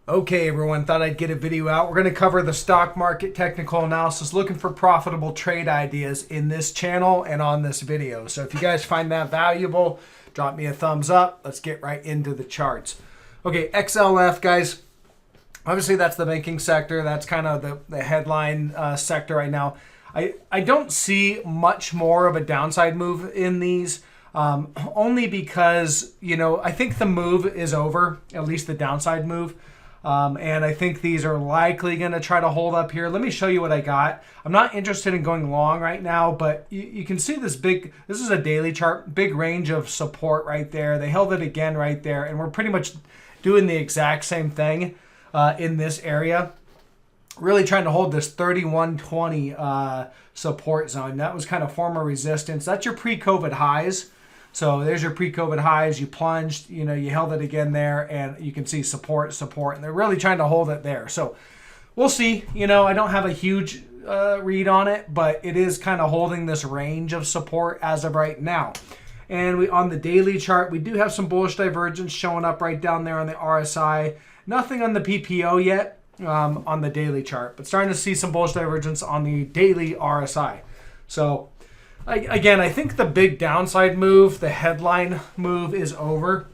Okay, everyone, thought I'd get a video out. We're going to cover the stock market technical analysis, looking for profitable trade ideas in this channel and on this video. So if you guys find that valuable, drop me a thumbs up. Let's get right into the charts. Okay, XLF, guys. Obviously, that's the banking sector. That's kind of the headline sector right now. I don't see much more of a downside move in these, only because, I think the move is over, at least the downside move. And I think these are likely going to try to hold up here. Let me show you what I got. I'm not interested in going long right now, but you can see this is a daily chart, big range of support right there. They held it again right there, and we're pretty much doing the exact same thing in this area. Really trying to hold this 3120 support zone. That was kind of former resistance. That's your pre-COVID highs. So there's your pre-COVID highs. You plunged, you held it again there, and you can see support, and they're really trying to hold it there. So we'll see. I don't have a huge read on it, but it is kind of holding this range of support as of right now. And on the daily chart, we do have some bullish divergence showing up right down there on the RSI. Nothing on the PPO yet on the daily chart, but starting to see some bullish divergence on the daily RSI. So I think the big downside move, the headline move, is over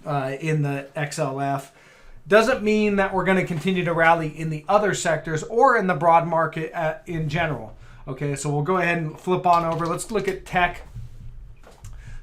in the XLF. Doesn't mean that we're going to continue to rally in the other sectors or in the broad market in general. Okay, so we'll go ahead and flip on over. Let's look at tech.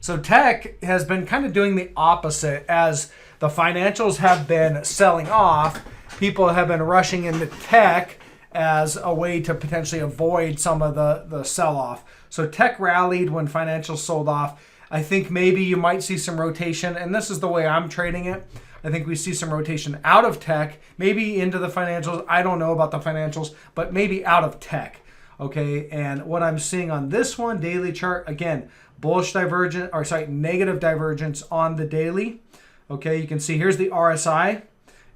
So tech has been kind of doing the opposite. As the financials have been selling off, people have been rushing into tech as a way to potentially avoid some of the sell-off. So tech rallied when financials sold off. I think maybe you might see some rotation, and this is the way I'm trading it. I think we see some rotation out of tech, maybe into the financials. I don't know about the financials, but maybe out of tech. Okay, and what I'm seeing on this one, daily chart, again, negative divergence on the daily. Okay, you can see here's the RSI,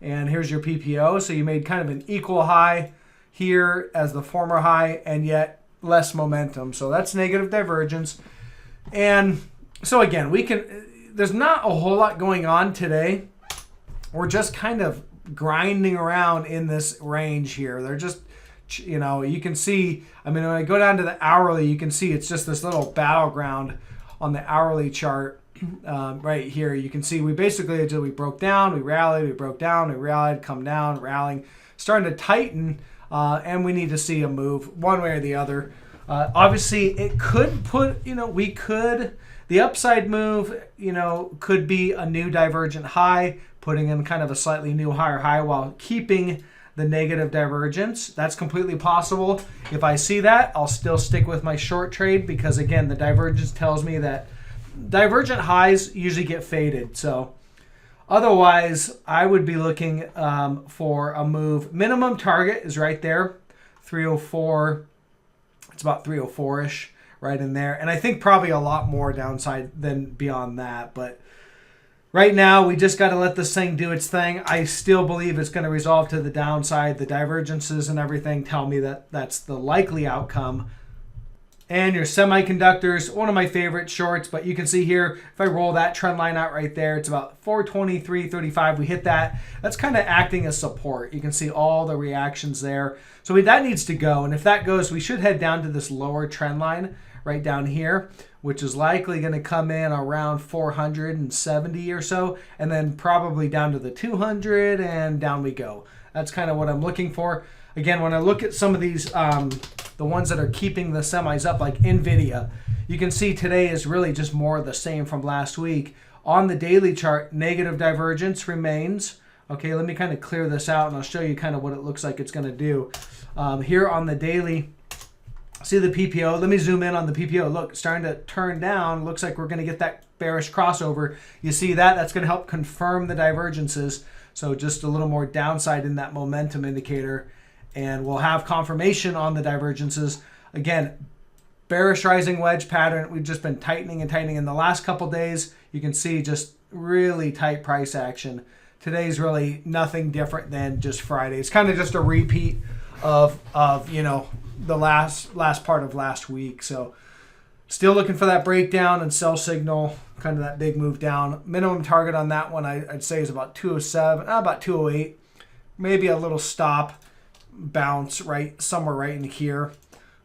and here's your PPO. So you made kind of an equal high here as the former high, and yet less momentum. So that's negative divergence. And so again, there's not a whole lot going on today. We're just kind of grinding around in this range here. They're just, you can see, when I go down to the hourly, you can see it's just this little battleground on the hourly chart right here. You can see we broke down, we rallied, we broke down, we rallied, come down, rallying, starting to tighten. And we need to see a move one way or the other. Obviously, it could the upside move, could be a new divergent high, putting in kind of a slightly new higher high while keeping the negative divergence. That's completely possible. If I see that, I'll still stick with my short trade because, again, the divergence tells me that divergent highs usually get faded. So otherwise, I would be looking for a move. Minimum target is right there, 304. It's about 304-ish, right in there. And I think probably a lot more downside than beyond that. But right now, we just got to let this thing do its thing. I still believe it's going to resolve to the downside. The divergences and everything tell me that that's the likely outcome. And your semiconductors, one of my favorite shorts, but you can see here, if I roll that trend line out right there, it's about 423.35. We hit that. That's kind of acting as support. You can see all the reactions there. So that needs to go. And if that goes, we should head down to this lower trend line right down here, which is likely going to come in around 470 or so, and then probably down to the 200, and down we go. That's kind of what I'm looking for. Again, when I look at some of these, the ones that are keeping the semis up, like NVIDIA, you can see today is really just more of the same from last week. On the daily chart, negative divergence remains. Okay, let me kind of clear this out, and I'll show you kind of what it looks like it's going to do. Here on the daily, see the PPO. Let me zoom in on the PPO. Look, it's starting to turn down. Looks like we're going to get that bearish crossover. You see that? That's going to help confirm the divergences. So just a little more downside in that momentum indicator. And we'll have confirmation on the divergences. Again, bearish rising wedge pattern. We've just been tightening and tightening in the last couple days. You can see just really tight price action. Today's really nothing different than just Friday. It's kind of just a repeat of the last part of last week. So Still looking for that breakdown and sell signal, kind of that big move down. Minimum target on that one I'd say is about 207, about 208. Maybe a little stop, bounce right somewhere right in here.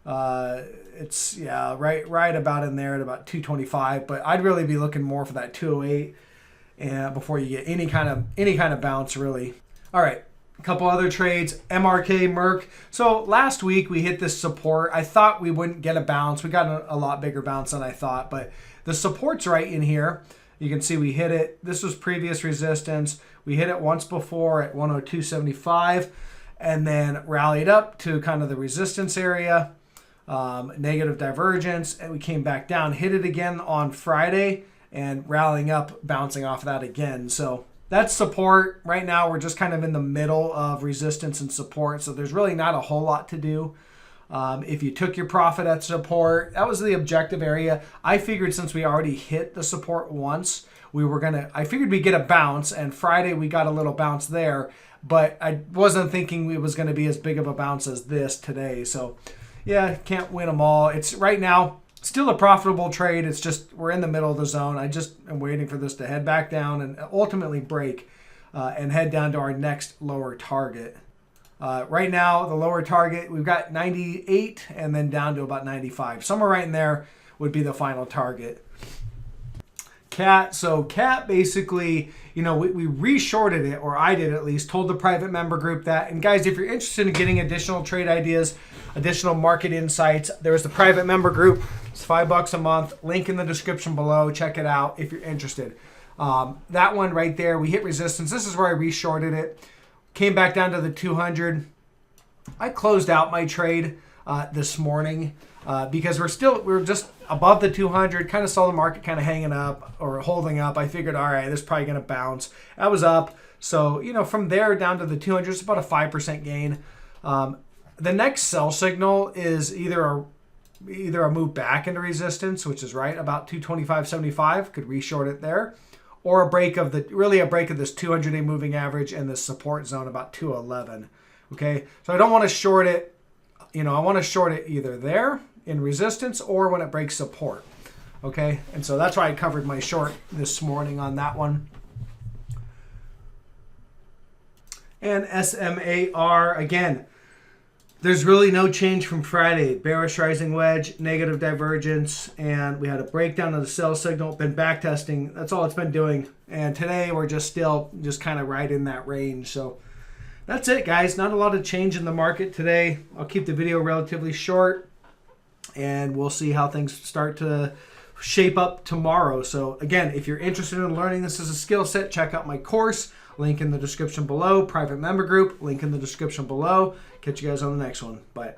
It's right about in there at about 225. But I'd really be looking more for that 208 and before you get any kind of bounce really. All right. A couple other trades, MRK, Merck. So last week we hit this support. I thought we wouldn't get a bounce. We got a lot bigger bounce than I thought, but the support's right in here. You can see we hit it. This was previous resistance. We hit it once before at 102.75 and then rallied up to kind of the resistance area, negative divergence, and we came back down, hit it again on Friday and rallying up, bouncing off of that again. So that's support. Right now, we're just kind of in the middle of resistance and support, so there's really not a whole lot to do. If you took your profit at support, that was the objective area. I figured since we already hit the support once, I figured we'd get a bounce, and Friday we got a little bounce there, but I wasn't thinking it was going to be as big of a bounce as this today. So, yeah, can't win them all. It's right now still a profitable trade. It's just we're in the middle of the zone. I just am waiting for this to head back down and ultimately break and head down to our next lower target. Right now, the lower target, we've got 98 and then down to about 95. Somewhere right in there would be the final target. CAT. So CAT basically, we re-shorted it, or I did at least, told the private member group that. And guys, if you're interested in getting additional trade ideas, additional market insights, there's the private member group. It's $5 a month. Link in the description below. Check it out if you're interested. That one right there, we hit resistance. This is where I re-shorted it. Came back down to the 200. I closed out my trade this morning because we're just above the 200. Kind of saw the market kind of hanging up or holding up. I figured, all right, this is probably going to bounce. I was up. So, from there down to the 200, it's about a 5% gain. The next sell signal is either a move back into resistance, which is right about 225.75. Could re-short it there. Or a break of this 200-day moving average and the support zone about 211. Okay, so I don't want to short it. I want to short it either there in resistance or when it breaks support. Okay, and so that's why I covered my short this morning on that one. And SMAR, again, there's really no change from Friday. Bearish rising wedge, negative divergence, and we had a breakdown of the sell signal, been back testing. That's all it's been doing. And today we're just kind of right in that range. So that's it, guys. Not a lot of change in the market today. I'll keep the video relatively short, and we'll see how things start to shape up tomorrow. So again, if you're interested in learning this as a skill set, check out my course. Link in the description below. Private member group, link in the description below. Catch you guys on the next one. Bye.